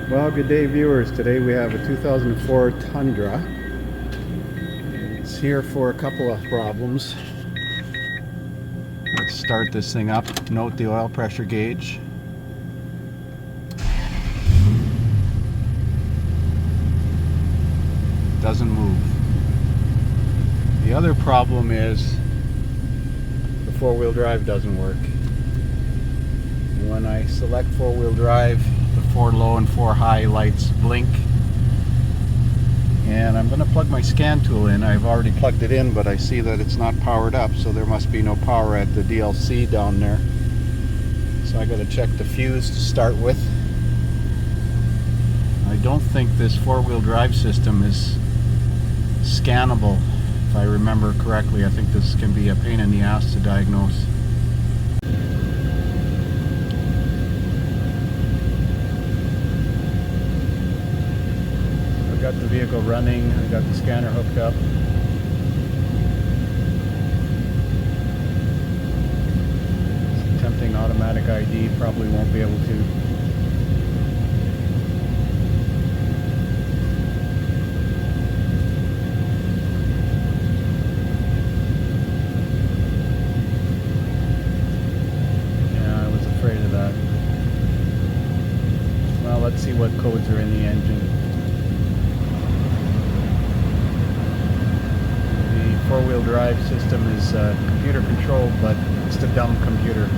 Well, good day viewers. Today we have a 2004 Tundra. It's here for a couple of problems. Let's start this thing up. Note the oil pressure gauge. Doesn't move. The other problem is the four-wheel drive doesn't work. When I select four-wheel drive, the 4 low and 4 high lights blink. And I'm going to plug my scan tool in. I've already plugged it in, but I see that it's not powered up, so there must be no power at the DLC down there. So I got to check the fuse to start with. I don't think this four-wheel drive system is scannable, if I remember correctly. I think this can be a pain in the ass to diagnose. I've got the vehicle running, I got the scanner hooked up. Attempting automatic ID, probably won't be able to. Well, let's see what codes are in the engine. The four-wheel drive system is computer controlled, but it's the dumb computer.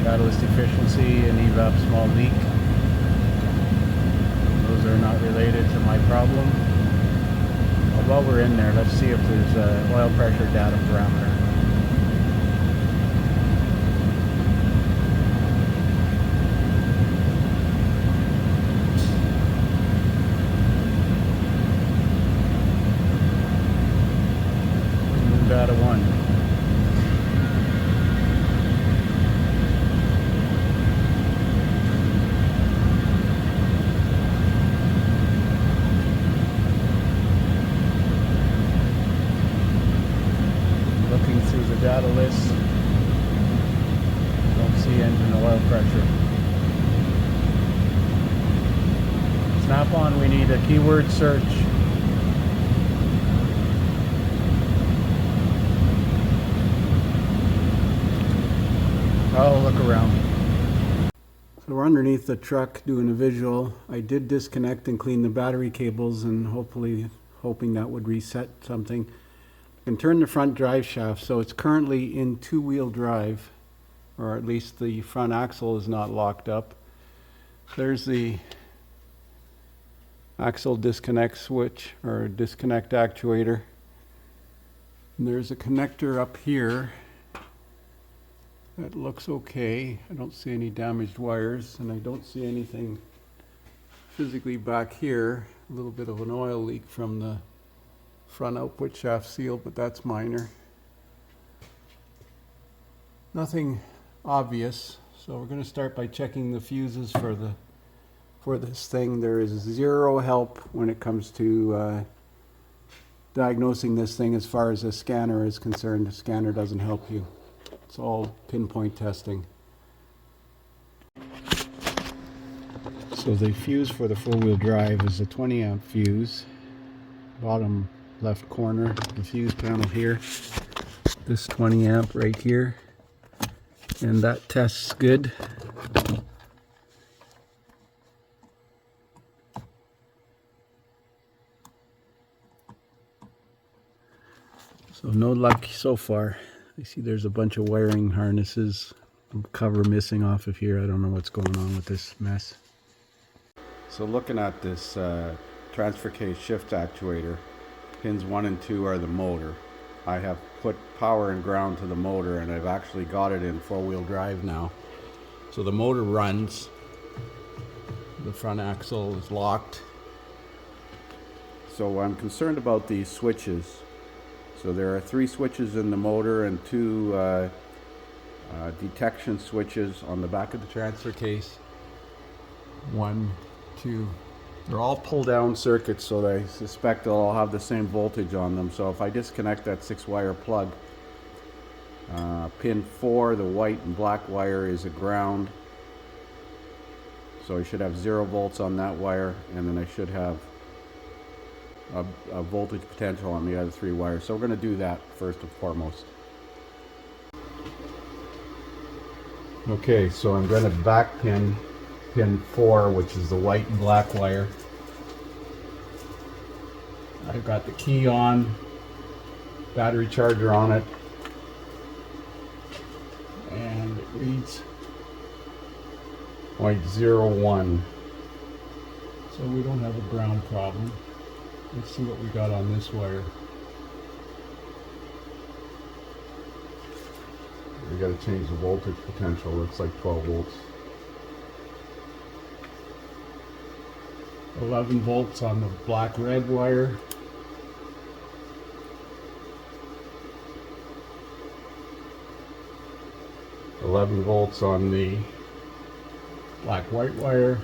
Catalyst efficiency and evap small leak. Those are not related to my problem. While we're in there, let's see if there's an oil pressure data parameter. Data 1. Looking through the data list, don't see engine oil pressure. Snap-on, we need a keyword search. I'll look around. So we're underneath the truck doing a visual. I did disconnect and clean the battery cables, and hoping that would reset something. I can turn the front drive shaft, so it's currently in two-wheel drive, or at least the front axle is not locked up. There's the axle disconnect switch, or disconnect actuator. And there's a connector up here. That looks okay. I don't see any damaged wires, and I don't see anything physically back here. A little bit of an oil leak from the front output shaft seal, but that's minor. Nothing obvious. So we're going to start by checking the fuses for this thing. There is zero help when it comes to diagnosing this thing as far as a scanner is concerned. The scanner doesn't help you. It's all pinpoint testing. So the fuse for the four-wheel drive is a 20 amp fuse. Bottom left corner, the fuse panel here. This 20 amp right here. And that tests good. So no luck so far. I see there's a bunch of wiring harnesses, cover missing off of here. I don't know what's going on with this mess. So looking at this transfer case shift actuator, pins 1 and 2 are the motor. I have put power and ground to the motor, and I've actually got it in four-wheel drive now. So the motor runs, the front axle is locked. So I'm concerned about these switches. So there are 3 switches in the motor and 2 detection switches on the back of the transfer case. 1, 2. They're all pull-down circuits, so I suspect they'll all have the same voltage on them. So if I disconnect that 6-wire plug, Pin 4, the white and black wire, is a ground. So I should have 0 volts on that wire, and then I should have a voltage potential on the other 3 wires. So we're going to do that first and foremost. Okay, so I'm going to back pin 4, which is the white and black wire. I've got the key on, battery charger on it, and it reads 0.01. So we don't have a ground problem. Let's see what we got on this wire. We got to change the voltage potential. Looks like 12 volts. 11 volts on the black-red wire. $11 volts on the black-white wire.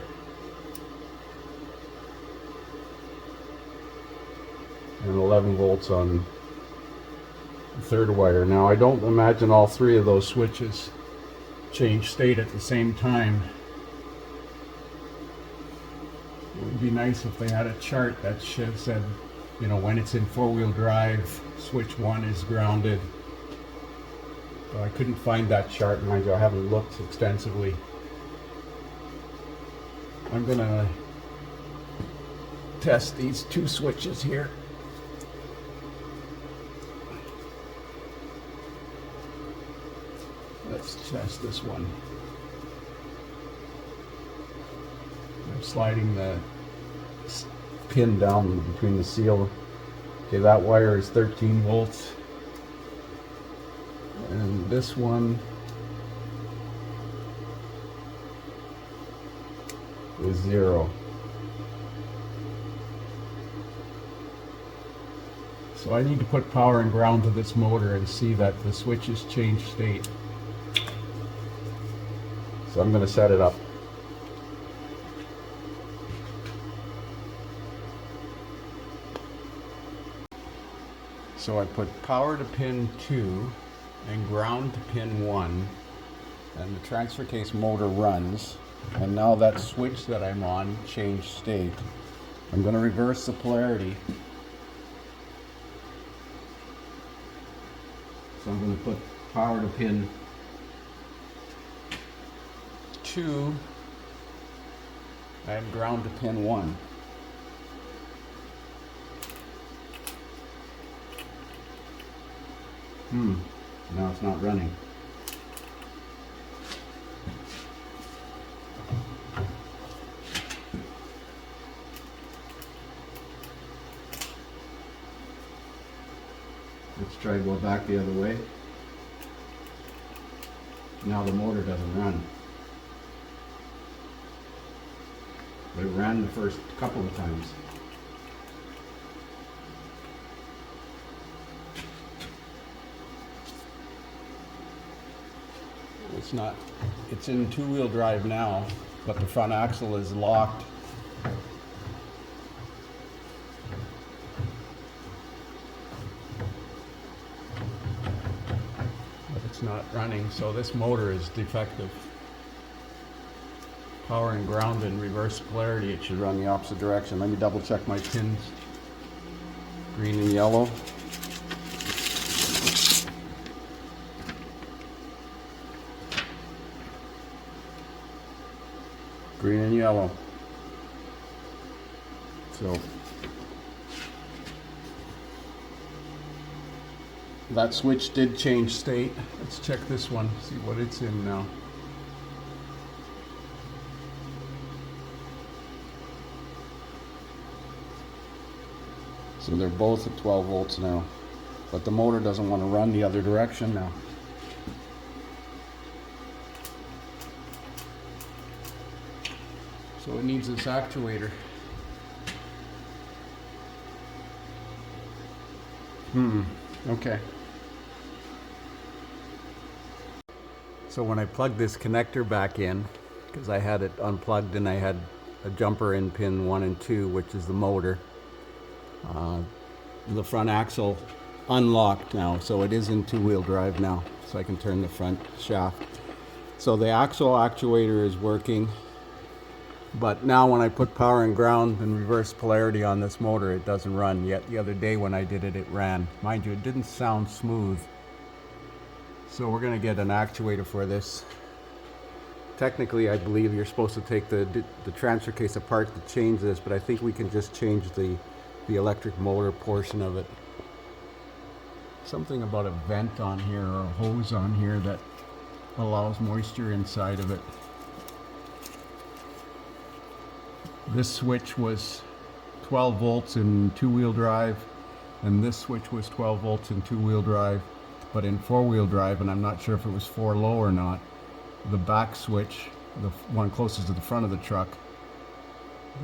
And 11 volts on the third wire. Now I don't imagine all 3 of those switches change state at the same time. It would be nice if they had a chart that said, you know, when it's in 4-wheel drive, switch 1 is grounded. But I couldn't find that chart, mind you. I haven't looked extensively. I'm gonna test these 2 switches here. Let's test this one. I'm sliding the pin down between the seal. Okay, that wire is 13 volts. And this one is 0. So I need to put power and ground to this motor and see that the switches change state. So I'm going to set it up. So I put power to pin 2 and ground to pin 1, and the transfer case motor runs, and now that switch that I'm on changed state. I'm going to reverse the polarity. So I'm going to put power to pin 2 and ground to pin 1. Now it's not running. Let's try to go back the other way. Now the motor doesn't run. But it ran the first couple of times. It's not, it's in 2-wheel drive now, but the front axle is locked. But it's not running, so this motor is defective. Power and ground and reverse polarity, it should run the opposite direction. Let me double check my pins. Green and yellow. Green and yellow. So that switch did change state. Let's check this one, see what it's in now. So they're both at 12 volts now, but the motor doesn't want to run the other direction now. So it needs this actuator. Okay. So when I plug this connector back in, because I had it unplugged and I had a jumper in pin 1 and 2, which is the motor, the front axle unlocked now, so it is in two-wheel drive now, so I can turn the front shaft. So the axle actuator is working, but now when I put power and ground and reverse polarity on this motor, it doesn't run. Yet the other day when I did it, it ran. Mind you, it didn't sound smooth. So we're gonna get an actuator for this. Technically, I believe you're supposed to take the transfer case apart to change this, but I think we can just change the electric motor portion of it. Something about a vent on here or a hose on here that allows moisture inside of it. This switch was 12 volts in two-wheel drive, and this switch was 12 volts in two-wheel drive, but in four-wheel drive, and I'm not sure if it was 4 low or not, the back switch, the one closest to the front of the truck,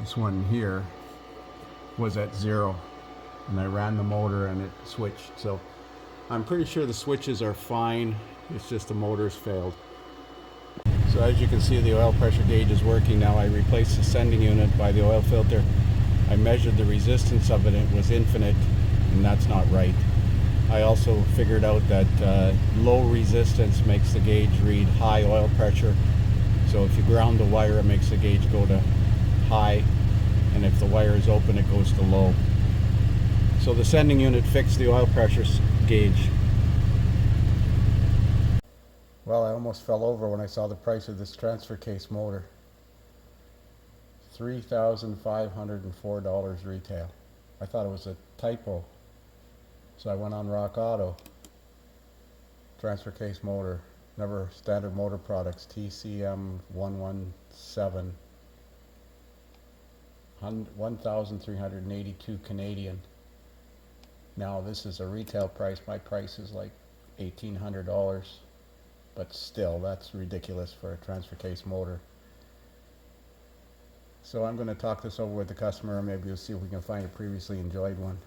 this one here, was at 0, and I ran the motor and it switched. So I'm pretty sure the switches are fine, it's just the motor's failed. So as you can see, the oil pressure gauge is working now. I replaced the sending unit by the oil filter. I measured the resistance of it and it was infinite, and that's not right. I also figured out that low resistance makes the gauge read high oil pressure. So if you ground the wire, it makes the gauge go to high, and if the wire is open, it goes to low. So the sending unit fixed the oil pressure gauge. Well, I almost fell over when I saw the price of this transfer case motor. $3,504 retail. I thought it was a typo. So I went on Rock Auto. Transfer case motor. Never Standard Motor Products. TCM 117. 1,382 Canadian. Now this is a retail price. My price is like $1,800. But still, that's ridiculous for a transfer case motor. So I'm going to talk this over with the customer, and maybe we'll see if we can find a previously enjoyed one.